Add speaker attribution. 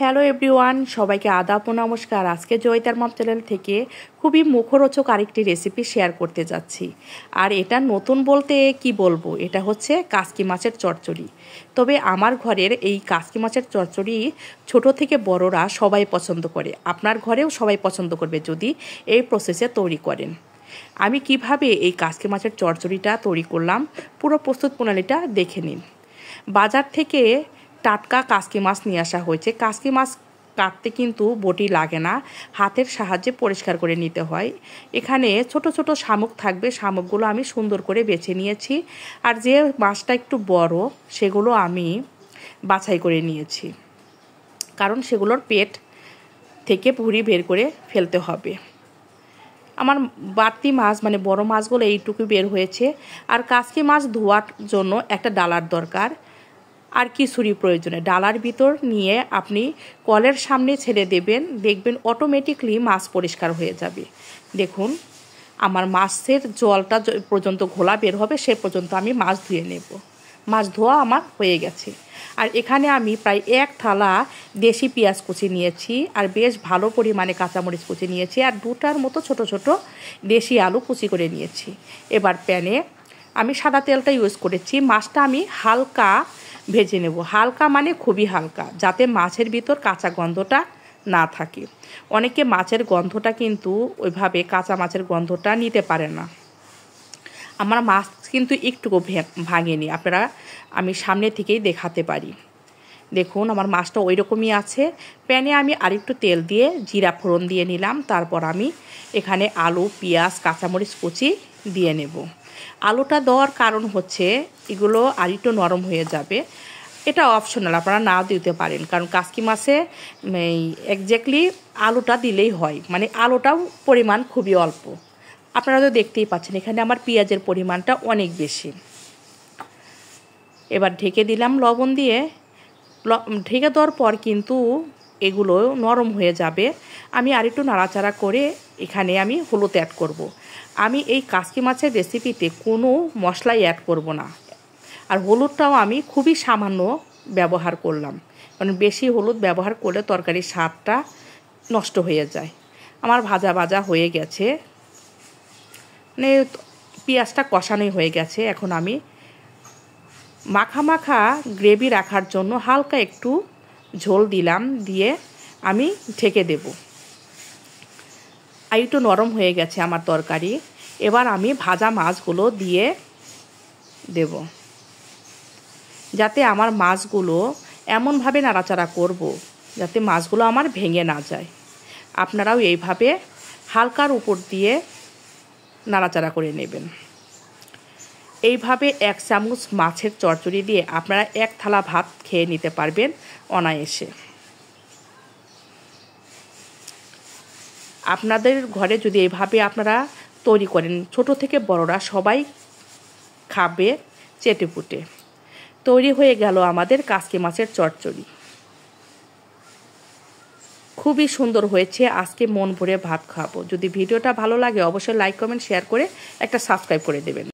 Speaker 1: Hello everyone, সবাইকে আদাব ও নমস্কার। আজকে জয়িতার মম চ্যানেল থেকে খুবই মুখরোচক আরেকটি রেসিপি শেয়ার করতে যাচ্ছি। আর এটা নতুন বলতে কি বলবো, এটা হচ্ছে কাসকি মাছের চচ্চড়ি। তবে আমার ঘরের এই কাসকি মাছের চচ্চড়ি ছোট থেকে বড়রা সবাই পছন্দ করে। আপনার ঘরেও সবাই পছন্দ করবে যদি এই প্রসেসে তৈরি করেন। আমি কিভাবে এই কাসকি মাছের চচ্চড়িটা তৈরি করলাম, পুরো প্রস্তুত প্রণালীটা দেখে নিন। বাজার থেকে টাটকা কাসকি মাছ নিয়ে আসা হয়েছে। কাসকি মাছ কাটতে কিন্তু বটি লাগে না, হাতের সাহায্যে পরিষ্কার করে নিতে হয়। এখানে ছোট ছোট শামুক থাকবে, শামুকগুলো আমি সুন্দর করে বেছে নিয়েছি। আর যে মাছটা একটু বড় সেগুলো আমি বাছাই করে নিয়েছি, কারণ সেগুলোর পেট থেকে ভুঁড়ি বের করে ফেলতে হবে। আমার বাড়তি মাছ মানে বড় মাছগুলো এইটুকু বের হয়েছে। আর কাসকি মাছ ধোয়ার জন্য একটা ডালার দরকার, আর কিছুরই প্রয়োজনে ডালার ভিতর নিয়ে আপনি কলের সামনে ছেড়ে দেবেন, দেখবেন অটোমেটিকলি মাছ পরিষ্কার হয়ে যাবে। দেখুন, আমার মাছের জলটা পর্যন্ত ঘোলা বের হবে সে পর্যন্ত আমি মাছ ধুয়ে নেব। মাছ ধোয়া আমার হয়ে গেছে। আর এখানে আমি প্রায় এক থালা দেশি পেঁয়াজ কুচি নিয়েছি, আর বেশ ভালো পরিমাণে কাঁচামরিচ কুচি নিয়েছি, আর দুটার মতো ছোট ছোট দেশি আলু কুচি করে নিয়েছি। এবার প্যানে আমি সাদা তেলটা ইউজ করেছি। মাছটা আমি হালকা ভেজে নেব, হালকা মানে খুবই হালকা, যাতে মাছের ভিতর কাঁচা গন্ধটা না থাকে। অনেকে মাছের গন্ধটা কিন্তু ওইভাবে কাঁচা মাছের গন্ধটা নিতে পারে না। আমার মাছ কিন্তু একটুকু ভাঙেনি, আপনারা আমি সামনে থেকেই দেখাতে পারি। দেখুন, আমার মাছটা ওই রকমই আছে। প্যানে আমি আরেকটু তেল দিয়ে জিরা ফোড়ন দিয়ে নিলাম। তারপর আমি এখানে আলু, পেঁয়াজ, কাঁচামরিচ কুচি দিয়ে নেব। আলুটা দেওয়ার কারণ হচ্ছে এগুলো আরেকটু নরম হয়ে যাবে। এটা অপশনাল, আপনারা নাও দিতে পারেন, কারণ কাসকি মাছে এক্স্যাক্টলি আলুটা দিলেই হয়, মানে আলুটাও পরিমাণ খুবই অল্প। আপনারা তো দেখতেই পাচ্ছেন এখানে আমার পেঁয়াজের পরিমাণটা অনেক বেশি। এবার ঢেকে দিলাম লবণ দিয়ে। ঢেকে দেওয়ার পর কিন্তু এগুলো নরম হয়ে যাবে। আমি আরেকটু নাড়াচাড়া করে এখানে আমি হলুদ অ্যাড করব। আমি এই কাসকি মাছের রেসিপিতে কোনো মশলাই অ্যাড করব না। আর হলুদটাও আমি খুবই সামান্য ব্যবহার করলাম, কারণ বেশি হলুদ ব্যবহার করলে তরকারির স্বাদটা নষ্ট হয়ে যায়। আমার ভাজা ভাজা হয়ে গেছে, মানে পেঁয়াজটা কষানোই হয়ে গেছে। এখন আমি মাখা মাখা গ্রেভি রাখার জন্য হালকা একটু ঝোল দিলাম, দিয়ে আমি ঢেকে দেব। আর একটু নরম হয়ে গেছে আমার তরকারি। এবার আমি ভাজা মাছগুলো দিয়ে দেব, যাতে আমার মাছগুলো এমনভাবে নাড়াচাড়া করব যাতে মাছগুলো আমার ভেঙে না যায়। আপনারাও এইভাবে হালকার উপর দিয়ে নাড়াচাড়া করে নেবেন। এইভাবে 1 চামচ মাছের চচ্চড়ি দিয়ে আপনারা 1 থালা ভাত খেয়ে নিতে পারবেন অনায়াসে। আপনাদের ঘরে যদি এইভাবে আপনারা তৈরি করেন, ছোট থেকে বড়রা সবাই খাবে চেটেপুটে। তৈরি হয়ে গেল আমাদের কাসকি মাছের চচ্চড়ি। খুবই সুন্দর হয়েছে, আজকে মন ভরে ভাত খাবো। যদি ভিডিওটা ভালো লাগে অবশ্যই লাইক, কমেন্ট, শেয়ার করে একটা সাবস্ক্রাইব করে দেবেন।